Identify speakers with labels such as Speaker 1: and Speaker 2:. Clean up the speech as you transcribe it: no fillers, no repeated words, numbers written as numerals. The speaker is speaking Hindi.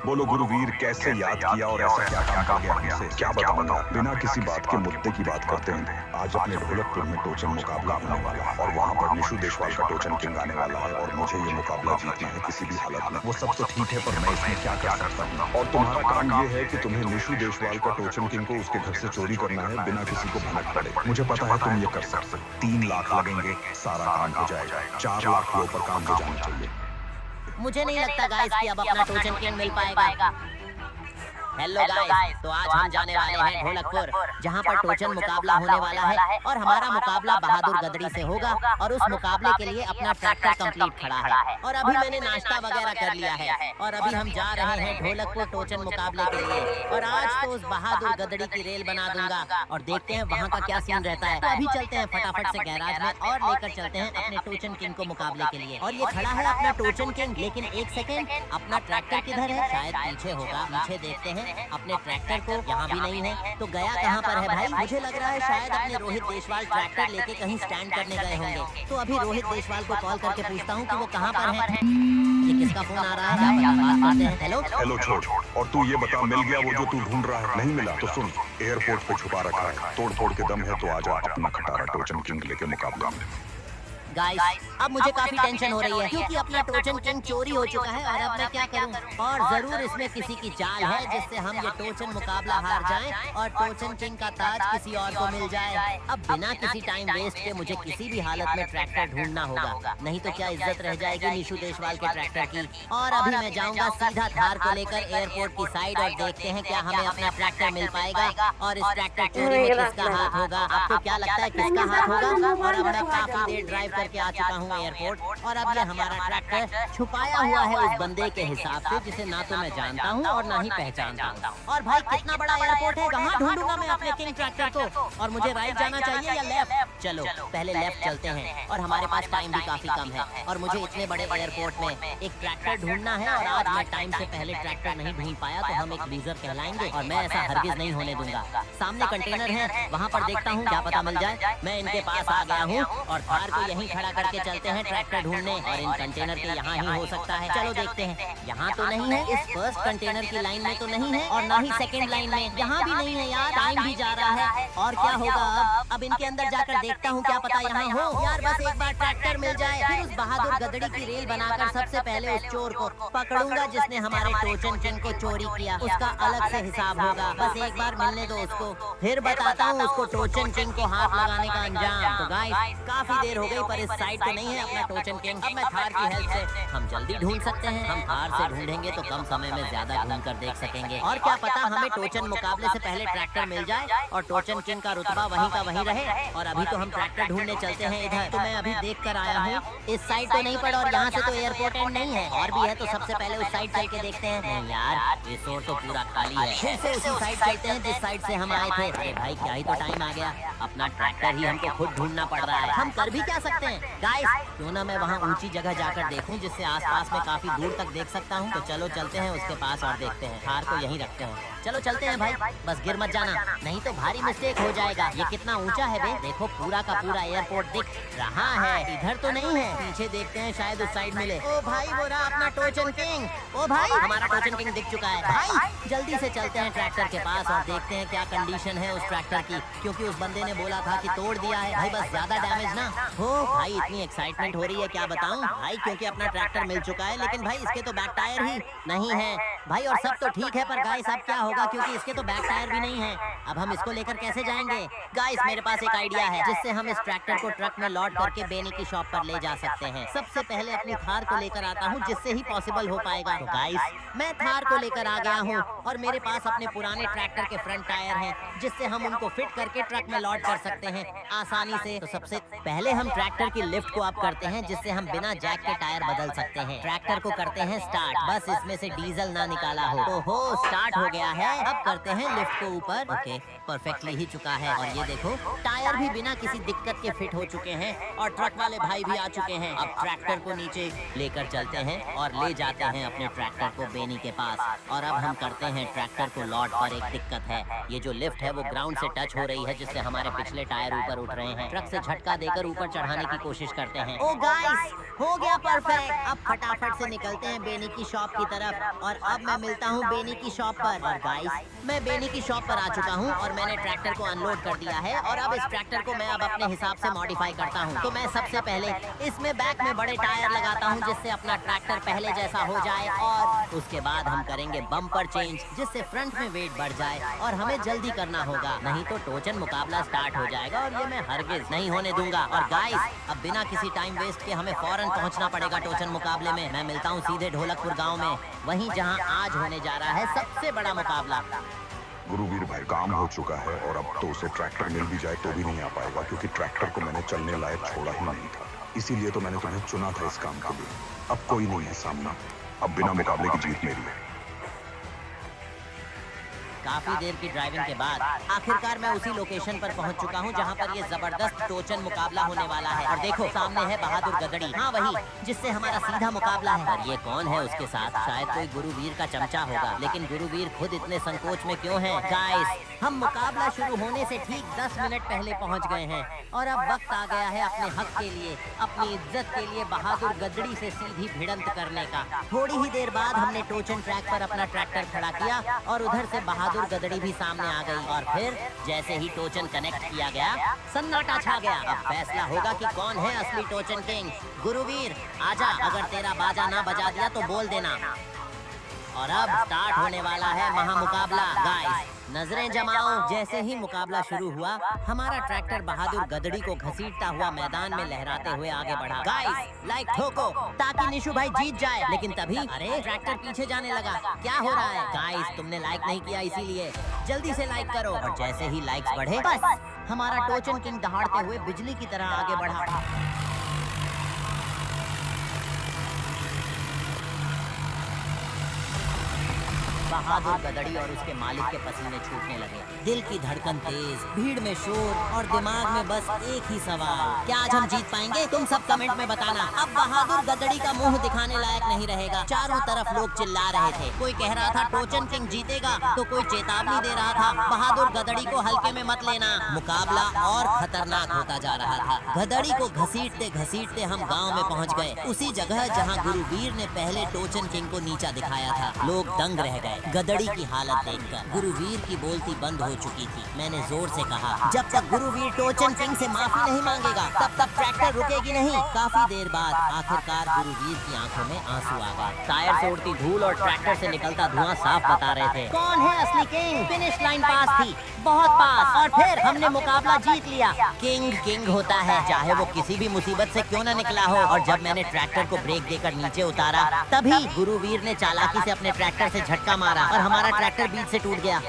Speaker 1: बोलो गुरुवीर, कैसे याद किया और ऐसा क्या काम कर गया हमसे? क्या बताऊंगा, बिना किसी बात के मुद्दे की बात करते हैं। आज अपने ढोलकपुर में टोचन मुकाबला होने वाला है और वहाँ पर निशु देशवाल का टोचन किंग आने वाला है और मुझे ये मुकाबला जीतना है किसी भी हालत में। वो सब तो ठीक है, पर मैं इसमें क्या कर सकता हूँ? और तुम्हारा काम ये है कि तुम्हें निशु देशवाल का टोचन किंग को उसके घर से चोरी करना है बिना किसी को भनक पड़े। मुझे पता है तुम ये कर सकते। 3 लाख लगेंगे, सारा काम हो जाएगा। 4 लाख लोगों पर काम हो जाना चाहिए।
Speaker 2: मुझे नहीं लगता गाइस कि अब अपना टोचन किंग मिल पाएगा। हेलो गाइस, तो आज हम जाने वाले हैं ढोलकपुर, जहां पर टोचन मुकाबला होने वाला है और हमारा मुकाबला बहादुर गदड़ी से होगा और उस मुकाबले के लिए अपना ट्रैक्टर कंप्लीट खड़ा है और अभी मैंने नाश्ता वगैरह कर लिया है और अभी हम जा रहे हैं ढोलकपुर टोचन मुकाबले के लिए और आज तो उस बहादुर गदड़ी की रेल बना दूंगा और देखते हैं वहाँ का क्या सीन रहता है। तो अभी चलते हैं फटाफट से गैराज में और लेकर चलते हैं अपने टोचन किंग को मुकाबले के लिए। और ये खड़ा है अपना टोचन किंग, लेकिन एक सेकेंड, अपना ट्रैक्टर किधर है? शायद पीछे होगा, पीछे देखते हैं अपने ट्रैक्टर को। यहाँ भी नहीं है, तो गया कहाँ पर है भाई? मुझे लग रहा है शायद अपने रोहित देशवाल ट्रैक्टर लेके कहीं स्टैंड करने गए होंगे। तो अभी रोहित देशवाल को कॉल करके पूछता हूँ कि वो कहाँ पर है। ये किसका फोन आ रहा है? क्या पता, बात करते हैं। हेलो
Speaker 1: हेलो छोड़, और तू ये बता, मिल गया वो जो तू ढूंढ रहा है? नहीं मिला तो सुन, एयरपोर्ट पे छुपा रखा है, तोड़ फोड़ के दम है तो आजा अपना खटारा टोचन किंग लेके मुकाबला में।
Speaker 2: गाइस, अब मुझे काफी टेंशन हो रही है क्योंकि अपना टोचन किंग चोरी हो चुका है और अब मैं क्या करूं? और जरूर इसमें किसी की चाल है जिससे हम ये टोचन मुकाबला हार जाएं और टोचन किंग का ताज किसी और को मिल जाए। अब बिना किसी टाइम वेस्ट के मुझे किसी भी हालत में ट्रैक्टर ढूंढना होगा, नहीं तो क्या इज्जत रह जाएगी निशु देशवाल के ट्रैक्टर की। और अभी मैं जाऊंगा सीधा थार को लेकर एयरपोर्ट की साइड और देखते हैं क्या हमें अपना ट्रैक्टर मिल पाएगा और इस ट्रैक्टर चोरी में किसका हाथ होगा। आपको क्या लगता है किसका हाथ होगा? और अब मैं काफी देर ड्राइव करके आ चुका हूँ एयरपोर्ट और अब ये हमारा ट्रैक्टर छुपाया हुआ है उस बंदे के हिसाब से जिसे ना तो मैं जानता हूँ और ना ही पहचानता हूँ। और भाई कितना बड़ा एयरपोर्ट है, कहाँ ढूंढूंगा मैं अपने किंग ट्रैक्टर को? और मुझे राइट जाना चाहिए या लेफ्ट? चलो पहले लेफ्ट चलते हैं और हमारे पास टाइम भी काफी कम है और मुझे इतने बड़े एयरपोर्ट में एक ट्रैक्टर ढूंढना है और आज मैं टाइम से पहले ट्रैक्टर नहीं ढूंढ पाया तो हम एक लूजर कहलाएंगे और मैं ऐसा हरगिज नहीं होने दूंगा। सामने कंटेनर है, वहाँ पर देखता हूँ क्या पता मिल जाए। मैं इनके पास आ गया हूँ और कार को यहीं खड़ा करके चलते हैं ट्रैक्टर ढूंढने और इन कंटेनर के यहाँ ही हो सकता है। चलो देखते हैं। यहाँ तो नहीं है, इस फर्स्ट कंटेनर की लाइन में तो नहीं है और ना ही सेकंड लाइन में, यहाँ भी नहीं है यार। टाइम भी जा रहा है और क्या होगा अब इनके अंदर जाकर देखता हूँ, क्या पता यहाँ हो। यार बस एक बार ट्रैक्टर मिल जाए, फिर उस बहादुर गदड़ी की रेल बनाकर सबसे पहले उस चोर को पकड़ूंगा जिसने हमारे टोचन किंग को चोरी किया। उसका अलग से हिसाब होगा, बस एक बार मिलने दो उसको, फिर बताता हूँ उसको टोचन किंग को हाथ लगाने का अंजाम। तो गाइस काफी देर हो गई पर इस साइड तो नहीं है अपना टोचन किंग। अब मैं थार की हेल्प से हम जल्दी ढूंढ सकते हैं। हम थार से ढूंढेंगे तो कम समय में ज्यादा ढूंढ कर देख सकेंगे और क्या पता हमें टोचन मुकाबले से पहले ट्रैक्टर मिल जाए और टोचन किंग का रुतबा वहीं का वहीं रहे। और अभी तो हम ट्रैक्टर ढूंढने चलते हैं इधर। तो मैं अभी देख कर आया हूँ, इस साइड तो नहीं पड़ा और यहाँ से तो एयरपोर्ट एंड नहीं है और भी है, तो सबसे पहले उस साइड चल के देखते हैं। नहीं यार, ये रोड तो पूरा खाली है, फिर से उसी साइड चलते हैं जिस साइड से हम आए थे। अरे भाई क्या ही तो टाइम आ गया, अपना ट्रैक्टर ही हमको खुद ढूंढना पड़ रहा है। हम कर भी क्या सकते हैं गाइस? क्यों ना मैं वहाँ ऊंची जगह जाकर देखूं जिससे आसपास में काफी दूर तक देख सकता हूँ। तो चलो चलते हैं उसके पास और देखते हैं। कार को यहीं रखते हैं, चलो चलते हैं भाई। बस गिर मत जाना, नहीं तो भारी मिस्टेक हो जाएगा। ये कितना ऊंचा है बे, देखो पूरा का पूरा एयरपोर्ट दिख रहा है। इधर तो नहीं है, पीछे देखते हैं शायद उस साइड मिले। ओ भाई वो रहा अपना टोचन किंग। ओ भाई हमारा टोचन किंग दिख चुका है। भाई जल्दी से चलते हैं ट्रैक्टर के पास और देखते हैं क्या कंडीशन है उस ट्रैक्टर की, क्योंकि उस बंदे ने बोला था कि तोड़ दिया है। भाई बस ज्यादा डैमेज ना हो। भाई इतनी एक्साइटमेंट हो रही है क्या बताऊं भाई, क्योंकि अपना ट्रैक्टर मिल चुका है, लेकिन भाई इसके तो बैक टायर ही नहीं है भाई। और सब तो ठीक है पर गाइस अब क्या होगा, क्योंकि इसके तो बैक टायर भी नहीं है। अब हम इसको लेकर कैसे जाएंगे गाइस? मेरे पास एक आइडिया है जिससे हम इस ट्रैक्टर को ट्रक में लोड करके बेनी की शॉप पर ले जा सकते हैं। सबसे पहले अपनी थार को लेकर आता हूँ जिससे ही पॉसिबल हो पाएगा। तो गाइस मैं थार को लेकर आ गया हूँ और मेरे पास अपने पुराने ट्रैक्टर के फ्रंट टायर हैं जिससे हम उनको फिट करके ट्रक में लोड कर सकते हैं आसानी से। तो सबसे पहले हम ट्रैक्टर की लिफ्ट को अप करते हैं जिससे हम बिना जैक के टायर बदल सकते हैं। ट्रैक्टर को करते हैं स्टार्ट, बस इसमें से डीजल ना निकाला हो। ओहो, स्टार्ट हो गया है। अब करते हैं लिफ्ट को ऊपर। ओके, परफेक्टली ही चुका है। और ये देखो, टायर भी बिना किसी दिक्कत के फिट हो चुके हैं और ट्रक वाले भाई भी आ चुके हैं। अब ट्रैक्टर को नीचे लेकर चलते हैं और ले जाते हैं अपने ट्रैक्टर को बेनी के पास। और अब हम करते हैं ट्रैक्टर को लॉट पर। एक दिक्कत है, ये जो लिफ्ट है वो ग्राउंड से टच हो रही है, जिससे हमारे पिछले टायर ऊपर उठ रहे हैं। ट्रक से झटका देकर ऊपर चढ़ाने की कोशिश करते हैं। ओ गाइस, हो गया परफेक्ट। अब फटाफट से निकलते हैं बेनी की शॉप की तरफ। और अब मैं मिलता हूँ बेनी की शॉप पर। और गाइस, मैं बेनी की शॉप पर आ चुका हूँ और मैंने ट्रैक्टर को अनलोड कर दिया है। और अब इस ट्रैक्टर को मैं अब अपने हिसाब से मॉडिफाई करता हूँ। तो मैं सबसे पहले इसमें बैक में बड़े टायर लगाता हूँ, जिससे अपना ट्रैक्टर पहले जैसा हो जाए। और उसके बाद हम करेंगे बम्पर चेंज, जिससे फ्रंट में वेट बढ़ जाए। और हमें जल्दी करना होगा, नहीं तो टोचन मुकाबला स्टार्ट हो जाएगा और ये मैं हरगिज नहीं होने दूंगा। और गाइस, अब बिना किसी टाइम वेस्ट के हमें फौरन पहुंचना पड़ेगा टोचन मुकाबले में। मैं मिलता हूं सीधे ढोलकपुर गांव में, वहीं जहां आज होने जा रहा है सबसे बड़ा मुकाबला।
Speaker 1: गुरुवीर भाई, काम हो चुका है और अब तो उसे ट्रैक्टर मिल भी जाए तो भी नहीं आ पाएगा, क्योंकि ट्रैक्टर को मैंने चलने लायक छोड़ा ही नहीं था। इसीलिए तो मैंने तुम्हें चुना था इस काम के लिए। अब कोई नहीं है सामना, अब बिना मुकाबले की जीत मेरी है।
Speaker 2: काफी देर की ड्राइविंग के बाद आखिरकार मैं उसी लोकेशन पर पहुंच चुका हूं, जहां पर ये जबरदस्त टोचन मुकाबला होने वाला है। और देखो, सामने है बहादुर गदड़ी। हाँ, वही जिससे हमारा सीधा मुकाबला है। और ये कौन है उसके साथ? शायद कोई गुरुवीर का चमचा होगा। लेकिन गुरुवीर खुद इतने संकोच में क्यों हैं? गाइस, हम मुकाबला शुरू होने से ठीक 10 मिनट पहले पहुंच गए हैं और अब वक्त आ गया है अपने हक के लिए, अपनी इज्जत के लिए बहादुर गदड़ी से सीधी भिड़ंत करने का। थोड़ी ही देर बाद हमने टोचन ट्रैक पर अपना ट्रैक्टर खड़ा किया और उधर से बहादुर गदड़ी भी सामने आ गई। और फिर जैसे ही टोचन कनेक्ट किया गया, सन्नाटा छा गया। अब फैसला होगा कि कौन है असली टोचन किंग। गुरुवीर, आजा, अगर तेरा बाजा ना बजा दिया तो बोल देना। और अब स्टार्ट होने वाला है महामुकाबला। गाइस, नजरें जमाओ। जैसे ही मुकाबला शुरू हुआ, हमारा ट्रैक्टर बहादुर गदड़ी को घसीटता हुआ मैदान में लहराते हुए आगे बढ़ा। गाइस, लाइक ठोको ताकि निशु भाई जीत जाए। लेकिन तभी अरे, ट्रैक्टर पीछे जाने लगा। क्या हो रहा है? गाइस, तुमने लाइक नहीं किया, इसीलिए जल्दी से लाइक करो। और जैसे ही लाइक्स बढ़े, बस हमारा टोचन किंग दहाड़ते हुए बिजली की तरह आगे बढ़ा। बहादुर गदड़ी और उसके मालिक के पसीने छूटने लगे, दिल की धड़कन तेज, भीड़ में शोर और दिमाग में बस एक ही सवाल, क्या आज हम जीत पाएंगे? तुम सब कमेंट में बताना। अब बहादुर गदड़ी का मुंह दिखाने लायक नहीं रहेगा। चारों तरफ लोग चिल्ला रहे थे। कोई कह रहा था टोचन किंग जीतेगा, तो कोई चेतावनी दे रहा था बहादुर गदड़ी को हल्के में मत लेना। मुकाबला और खतरनाक होता जा रहा था। गदड़ी को घसीटते घसीटते हम गाँव में पहुँच गए, उसी जगह जहाँ गुरुवीर ने पहले टोचन किंग को नीचा दिखाया था। लोग दंग रह गए गदड़ी की हालत देखकर। गुरुवीर की बोलती बंद हो चुकी थी। मैंने जोर से कहा, जब तक गुरुवीर टोचन किंग से माफी नहीं मांगेगा, तब तक ट्रैक्टर रुकेगी नहीं। काफी देर बाद आखिरकार गुरुवीर की आंखों में आंसू आ गए। टायर से उड़ती धूल और ट्रैक्टर से निकलता धुआं साफ बता रहे थे कौन है असली किंग। फिनिश लाइन पास थी, बहुत पास, और फिर हमने मुकाबला जीत लिया। किंग किंग होता है, चाहे वो किसी भी मुसीबत से क्यों न निकला हो। और जब मैंने ट्रैक्टर को ब्रेक देकर नीचे उतारा, तभी गुरुवीर ने चालाकी से अपने ट्रैक्टर से झटका मारा और हमारा ट्रैक्टर बीच से टूट गया।